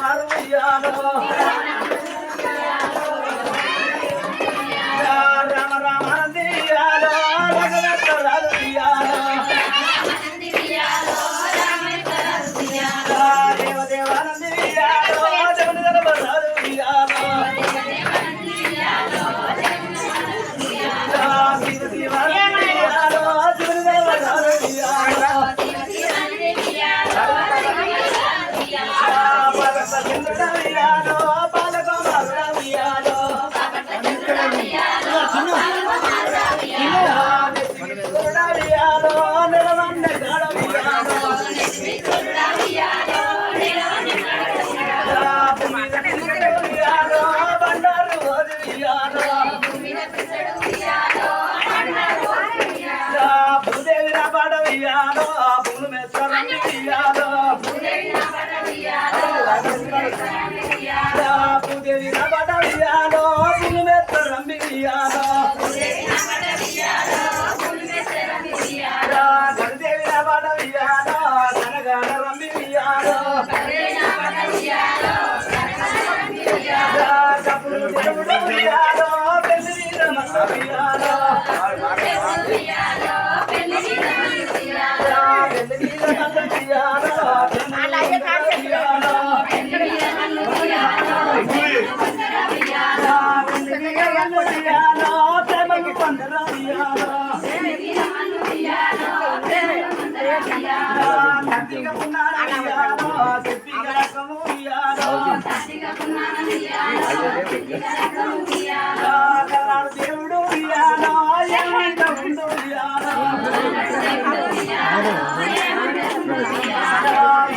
వారు ఉయ్యాలో రామ రామానంది ఉయ్యాలో రాఘవేశ్వరాలు ఉయ్యాలో దేవదేవానంది ఉయ్యాలో జగన్ గణపరాలు ఉయ్యాలో శివ శివానంది ఉయ్యాలో జగన్ గణపరాలు ఉయ్యాలో ఉయ్యాలో బాలకుమారుడ ఉయ్యాలో ఉయ్యాలో నిలవన్న గాడ ఉయ్యాలో ఉయ్యాలో బండారు రోజు ఉయ్యాలో భూదేవి రాబడ ఉయ్యాలో భూమి మెచ్చరండి ఉయ్యాలో భూదేవి రాబడ ఉయ్యాలో భూమి మెచ్చరండి ఉయ్యాలో గణదేవి రాబడ ఉయ్యాలో గణగాడ రంబి ఉయ్యాలో కపులు దేవుడు ఉయ్యాలో పెళ్లి రమణ ఉయ్యాలో దేవుడు ఉయ్యాలో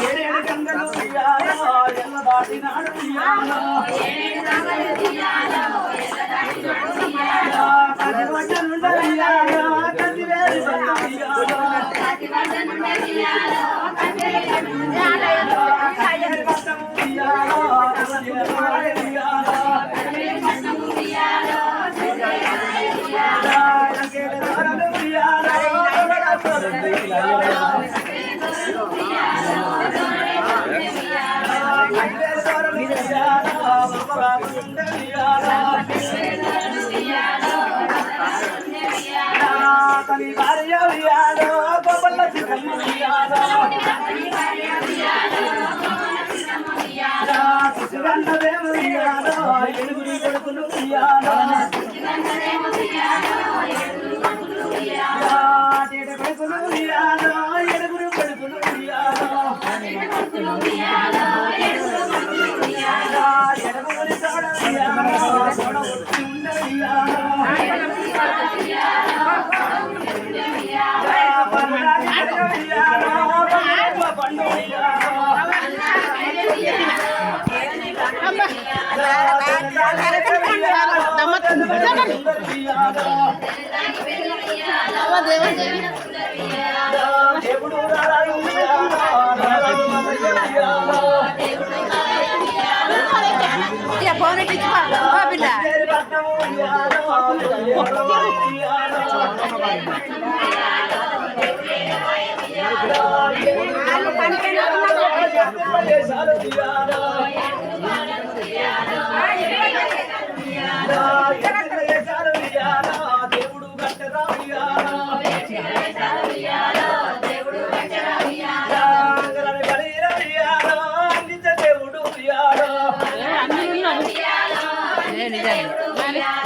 ఏడేడు గంగలు ఉయ్యాలో ఎల్ల దాటినాడు ఉయ్యాలో కదివడ్డనుండ ఉయ్యాలో కదివేరు ఉయ్యాలో తని భార్య ఉయ్యాలో గోపల్ల చిన్నమ్మ ఉయ్యాలో శిశుగంధదేవి ఉయ్యాలో ఎలుగురి కొడుకులు ఉయ్యాలో కొడుకులు ఉయ్యాలో ఎలుగురు కొడుకులు ఉయ్యాలో ఎలుగురి తోడ ఉయ్యాలో తోడ ఉట్టి ఉండ ఉయ్యాలో పండు ఉయ్యాలో దేవుడు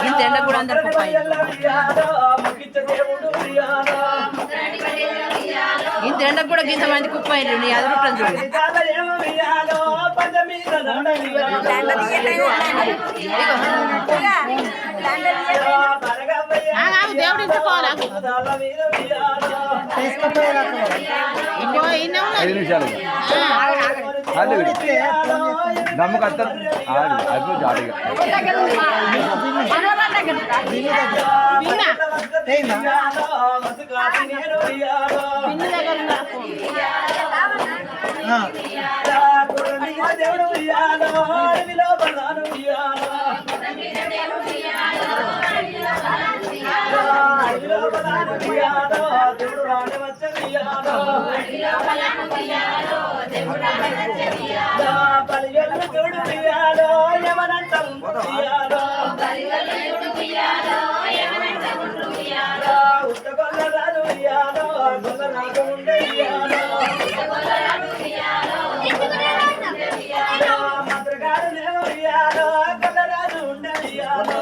ఇంత ఎండ కూడా అందరు ఇంత ఎండ కూడా గింత మంది కుప్ప నీ అదృష్టం చూడు దేవుడు ఇచ్చుకోవాలా 5 నిమిషాలు నమ్మకం అది జాడిగా దేవుడు రాని వచ్చ పలిగలు చూడు ఉయ్యాలో ఎవరంట ఉయ్యాలో ఉత్తగొల్ల రాదు ఉయ్యాలో గొల్ల నాకు ఉండే ఉయ్యాలో మంత్రగారు లేవు ఉయ్యాలో గొల్ల రాజు ఉండే ఉయ్యాలో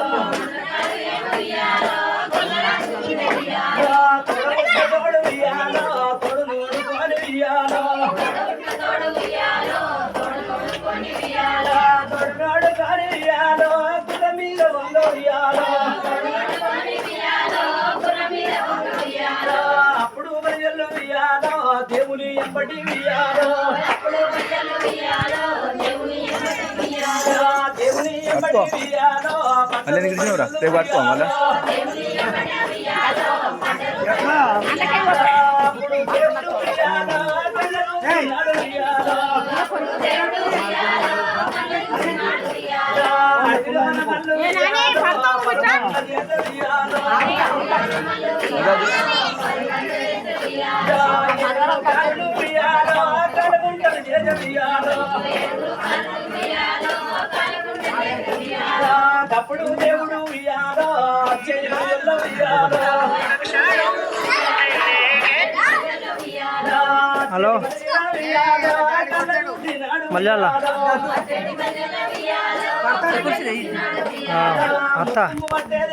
తోడు ఉయ్యాలో తోడు నూడుకొని ఉయ్యాలో తోడు నోడు కాని ఉయ్యాలో గుల మీద వంగ ఉయ్యాలో అప్పుడు బయలు ఉయ్యాలో దేవుని ఎంబటి ఉయ్యాలో దేవుని ఎంబటి ఉయ్యాలో మళ్ళీ నీకు తెలిసినవరా రేపు పట్టుకో మళ్ళా అప్పుడు దేవుడు ఉయ్యాలో కళ్ళను ఉయ్యాలో అడిలోన మల్లు తప్పుడు దేవుడు ఉయ్యాలో చెయ్యలో ఉయ్యాలో హలో మలయాళ అత్త